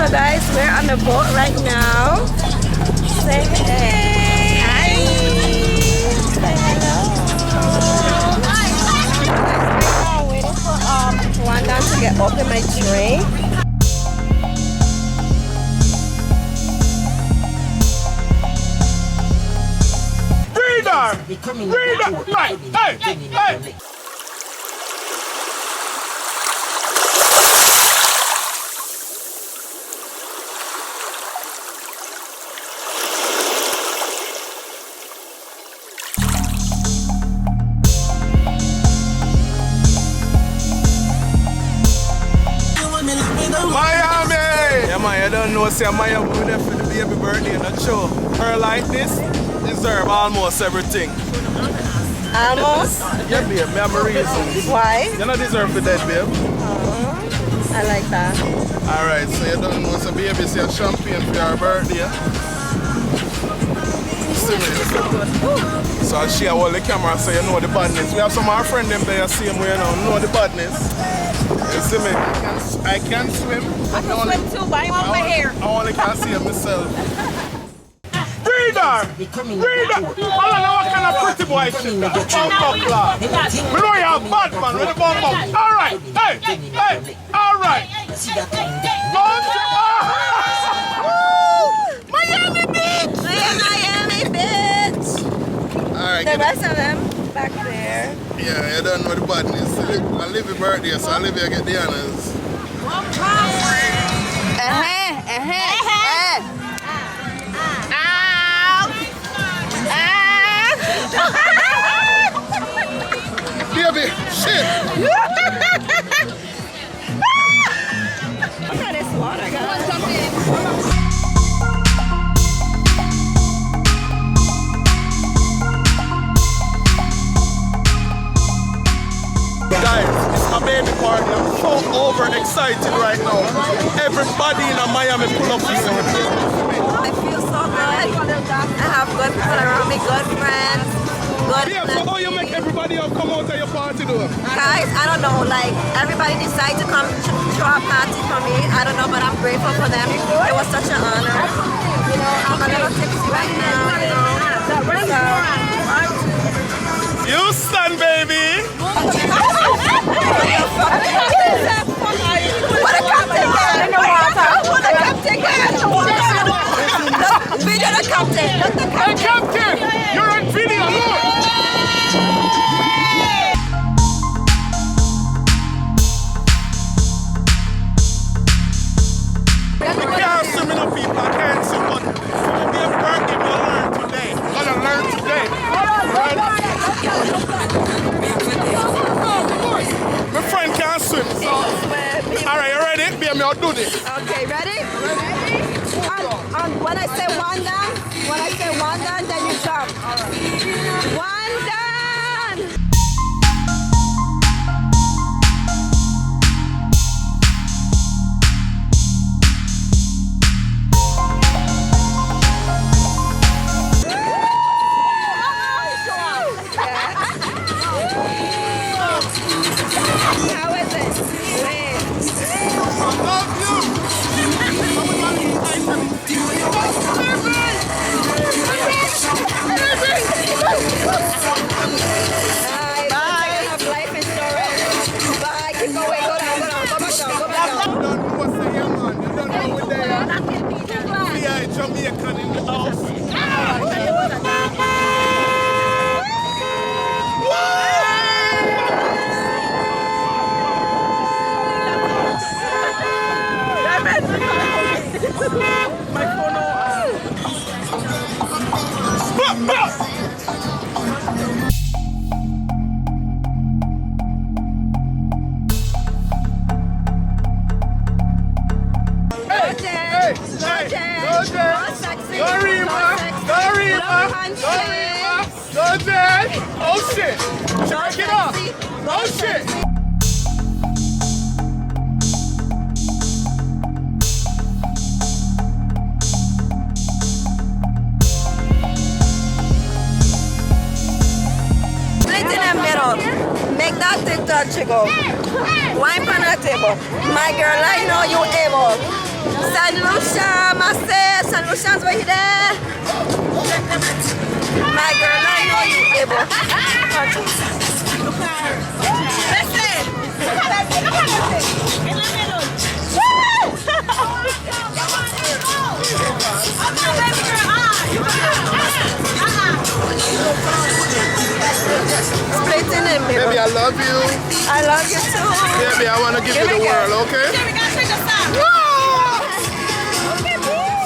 So guys, we're on the boat right now. Say hey. Hi. Say hello. Guys, right now I'm waiting for Wanda to get open my drink. Reader! Hey! Miami! Yeah man, you don't know, say Miami will be there for the baby birthday, not sure. Her like this deserve almost everything. Almost? Yeah, babe, memories. Why? You don't deserve for that, babe. I like that. Alright, so you don't know, so baby, say champagne for your birthday. So I'll share all the camera so you know the badness. We have some of our friends them there, see them, you know the badness. You see me? I can swim. I can swim too, but I want my hair. I only can see it myself. Reader! Reader! All I know what kind of pretty boy shit that. Bump class. We know you're a bad man with the bump up. Alright! Hey! Alright! Miami Beach! Miami Beach! Alright, the rest of them back there. Yeah, you don't know the badness. I live your birthday, so I live here get the honors. Baby, shit! Look at this water, guys. Guys, it's my baby party. I'm so overexcited right now. Everybody in Miami pull up to see me. I feel so good. I have good people around me, good friends. Yeah, so how you make everybody else come out to your party though? Guys, I don't know, like everybody decided to come to our party for me. I don't know, but I'm grateful for them. It was such an honor. You know, I'm a little tipsy right now, you know. Houston, baby! What a captain guy in the water! What a captain guy in the water! Video the captain! Not the captain! Hey, captain! You're on video, look! I can't swim in the people, I can't swim, but if you're birthday, you'll learn today. You're gonna learn today. Right? My friend can't swim, so... Alright, you ready? Baby, I'll do this. Okay, ready? When I say one down, then you jump. One down! How is it? I love you! Jamaican in the house. My phone oh shit! Check it out! Oh shit! Split in the middle. Make that thing touch you go. Wipe on the table. My girl, I know you able. St. Lucia, myself. St. Lucia's right there. My girl, I know you able. Listen. Look at that. Look at that. In the middle. I'm not baby girl. Splitting in me. Baby, I love you. I love you too. Baby, I want to give you the world, okay? Okay, we gotta take a stop.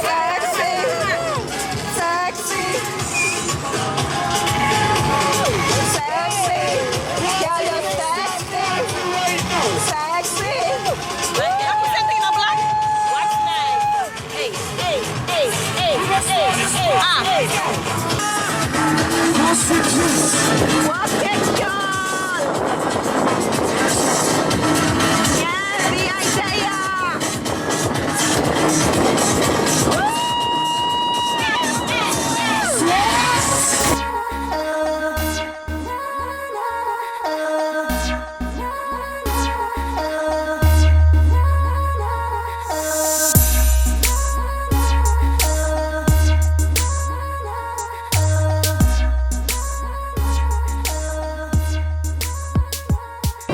Sexy. Sexy. Sexy. Girl, you're sexy. Sexy. Like, put something in the block. What's nice? Hey, hey, hey, hey, hey, hey. What's it, y'all? Yeah, the idea.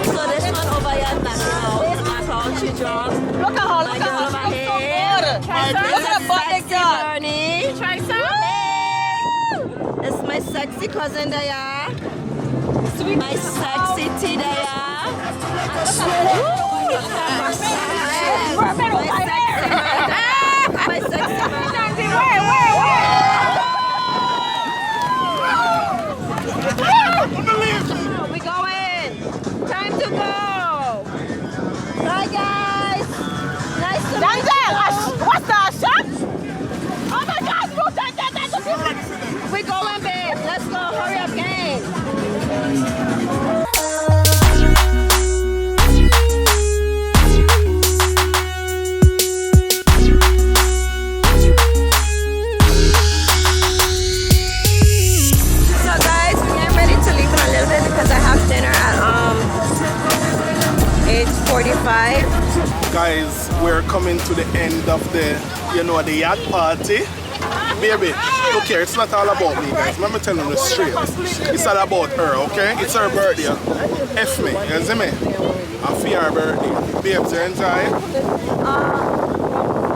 So this one over here, that's my country drunk. Look at her, look at her. Here. Look at the body, girl. Try some. It's my sexy cousin there. My sexy tea there. My sexy we going. Time to go. Bye guys. Nice to meet you. What's that shot? Oh my gosh, we going, babe. Let's go. Hurry up, gang. So guys, we're getting ready to leave in a little bit because I have dinner at 8:45. Guys, we're coming to the end of the, the yacht party. Baby, look here, it's not all about me, guys. Let me tell you the straight. It's all about her, okay? It's her birthday. F me, you see me? I feel her birthday. Babes, you enjoy it?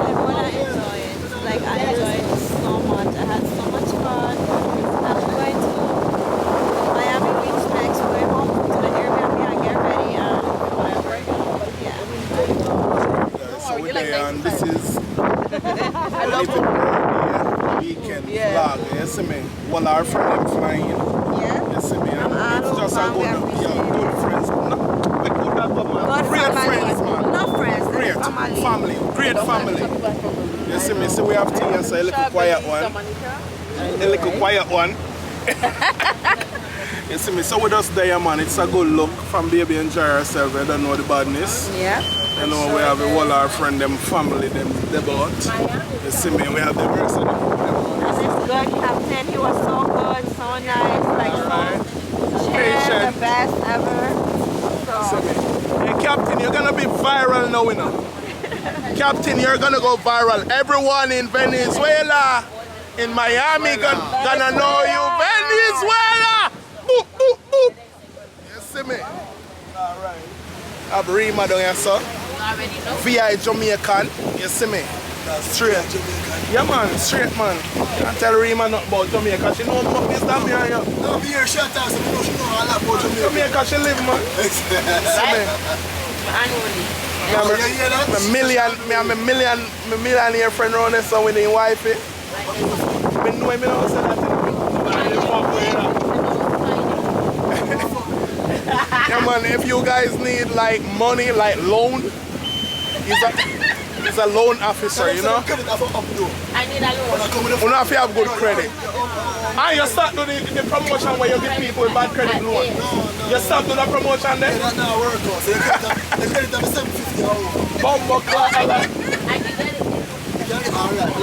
Everyone enjoy it. Like, I enjoyed it so much. I had so much fun. I'm going to Miami Beach next. We're going home to the Airbnb and get ready and whatever. Yeah. Guys, so we're there and this is a little birthday weekend vlog. You see me? Well, our friend them flying. Yeah? You see me? And all it's just a over, we good friends. Not good that, but man. Great friends, man. Not friends, Great family. Great family. You see me? So we have tea and so a little quiet one. A little quiet one. You see me? So we just there, man. It's a good look from baby enjoy herself. I don't know the badness. Yeah. You know, we have all our friend, them family, them boat. You see me? We have the rest of them. And this good captain, he was so good, so nice, like so chill, the best ever. So. Hey, Captain, you're gonna be viral now, you know. Captain, you're gonna go viral. Everyone in Venezuela, in Miami, gonna know you. Venezuela! Boop, boop, boop. You see me? All right. Have Rima down here, sir. VI Jamaican. You see me? Straight. Yeah, man. Straight, man. Can't tell Rima nothing about Jamaica. She know more business than me and you. No, be here, shut up. So she know a lot about Jamaica. Jamaica, she live, man. See me? I'm a millionaire friend around there, so with his wifey. I know him, I say that. Yeah, man, if you guys need like money, like loan, he's a loan officer, you know? I need a loan. You don't have to have good credit. And you start doing the promotion where you give people with bad credit loan. You start doing the promotion there? That now work out. So the credit of 750. Bumbo class. I can get it. Alright,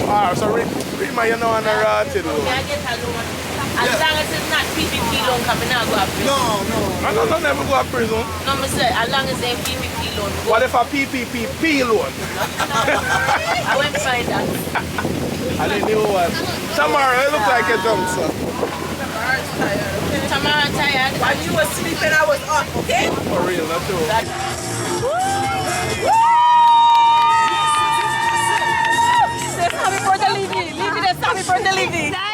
Alright, so Rima, you know, on the route, you know. Can I get a loan? As long as it's not PPP loan, come in, I'll go to prison. No. I don't never go to prison. No, I said, as long as they PPP loan. Go. What if a PPP loan? I went find that. I didn't know what. Tamara, you look like a drunk, sir. Tamara tired. While you were sleeping, I was up, okay? For real, that's true. Say happy birthday, Livy. Livy, that's happy birthday, Livy.